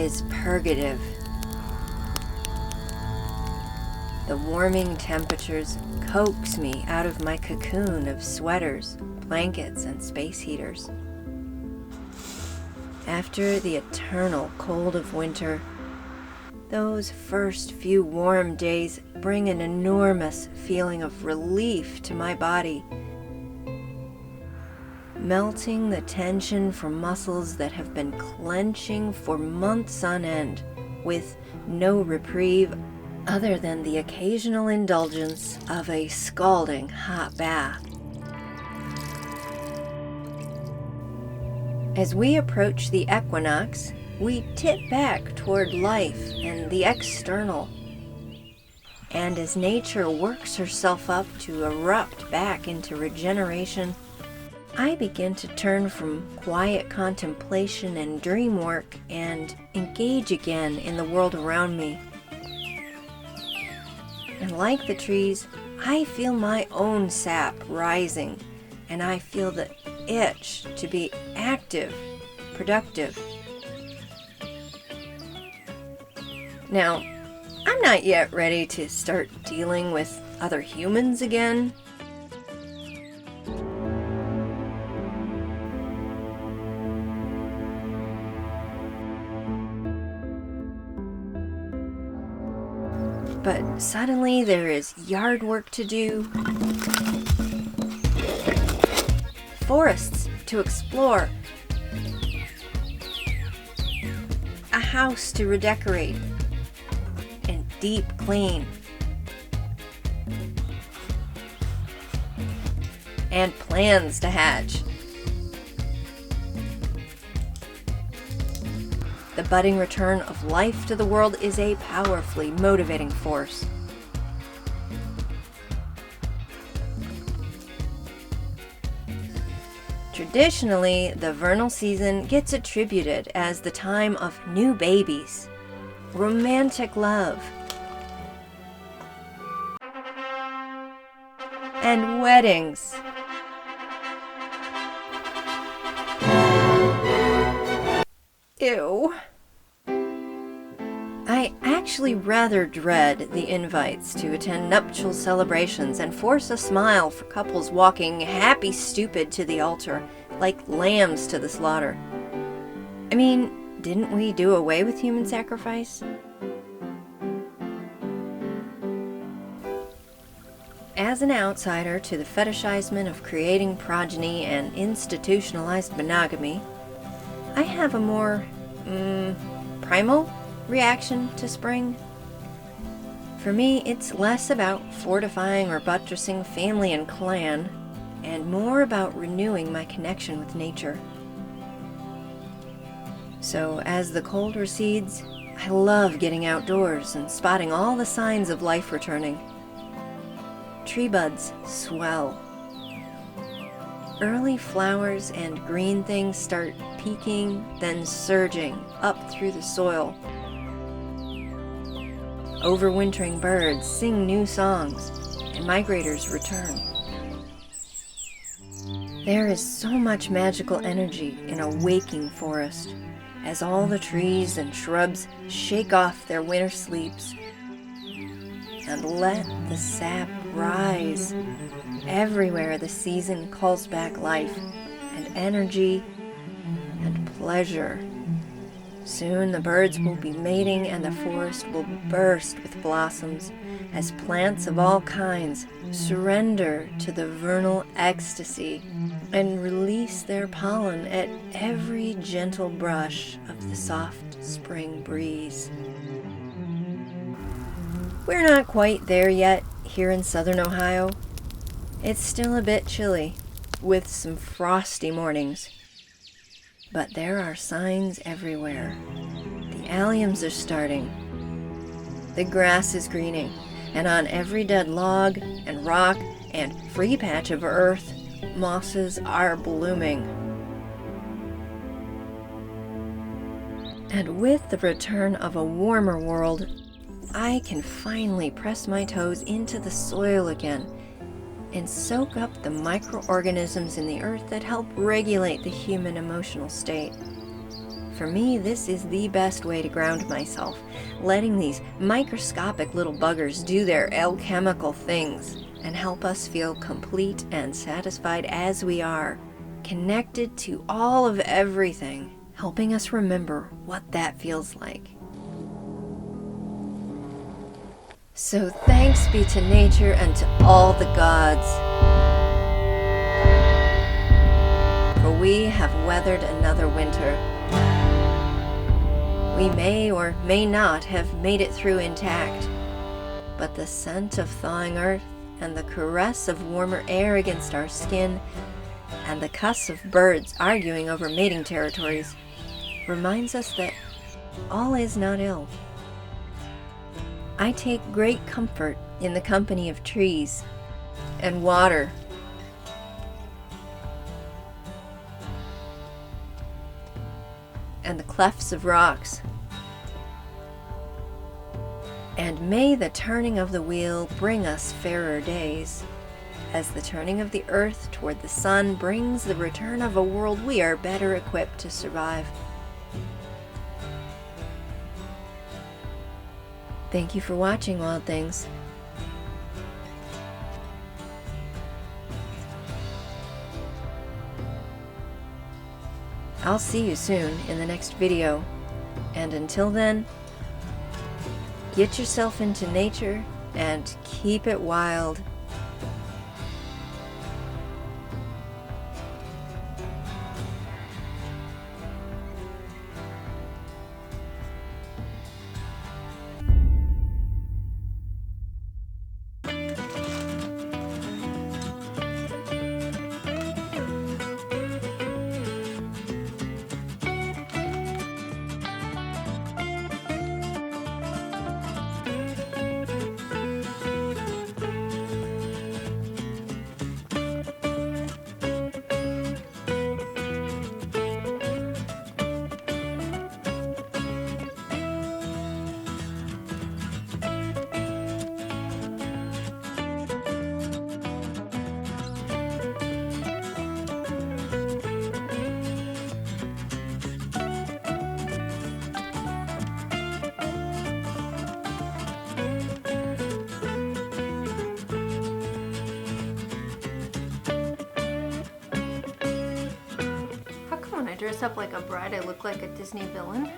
is purgative. The warming temperatures coax me out of my cocoon of sweaters, blankets, and space heaters. After the eternal cold of winter, those first few warm days bring an enormous feeling of relief to my body, melting the tension from muscles that have been clenching for months on end, with no reprieve other than the occasional indulgence of a scalding hot bath. As we approach the equinox, we tip back toward life and the external. And as nature works herself up to erupt back into regeneration, I begin to turn from quiet contemplation and dream work and engage again in the world around me. And like the trees, I feel my own sap rising, and I feel the itch to be active, productive. Now, I'm not yet ready to start dealing with other humans again. But suddenly there is yard work to do, forests to explore, a house to redecorate, and deep clean, and plans to hatch. The budding return of life to the world is a powerfully motivating force. Traditionally, the vernal season gets attributed as the time of new babies, romantic love, and weddings. Ew. I actually rather dread the invites to attend nuptial celebrations and force a smile for couples walking happy stupid to the altar, like lambs to the slaughter. I mean, didn't we do away with human sacrifice? As an outsider to the fetishizement of creating progeny and institutionalized monogamy, I have a more, primal reaction to spring. For me, it's less about fortifying or buttressing family and clan, and more about renewing my connection with nature. So as the cold recedes, I love getting outdoors and spotting all the signs of life returning. Tree buds swell. Early flowers and green things start peaking, then surging up through the soil. Overwintering birds sing new songs, and migrators return. There is so much magical energy in a waking forest, as all the trees and shrubs shake off their winter sleeps and let the sap rise. Everywhere the season calls back life and energy and pleasure. Soon the birds will be mating and the forest will burst with blossoms as plants of all kinds surrender to the vernal ecstasy and release their pollen at every gentle brush of the soft spring breeze. We're not quite there yet here in southern Ohio. It's still a bit chilly, with some frosty mornings. But there are signs everywhere. The alliums are starting. The grass is greening, and on every dead log and rock and free patch of earth, mosses are blooming. And with the return of a warmer world, I can finally press my toes into the soil again and soak up the microorganisms in the earth that help regulate the human emotional state. For me, this is the best way to ground myself, letting these microscopic little buggers do their alchemical things and help us feel complete and satisfied as we are, connected to all of everything, helping us remember what that feels like. So thanks be to nature and to all the gods, for we have weathered another winter. We may or may not have made it through intact, but the scent of thawing earth and the caress of warmer air against our skin and the cuss of birds arguing over mating territories reminds us that all is not ill. I take great comfort in the company of trees and water and the clefts of rocks. And may the turning of the wheel bring us fairer days, as the turning of the earth toward the sun brings the return of a world we are better equipped to survive. Thank you for watching, Wild Things. I'll see you soon in the next video, and until then, get yourself into nature and keep it wild. Dress up like a bride, I look like a Disney villain.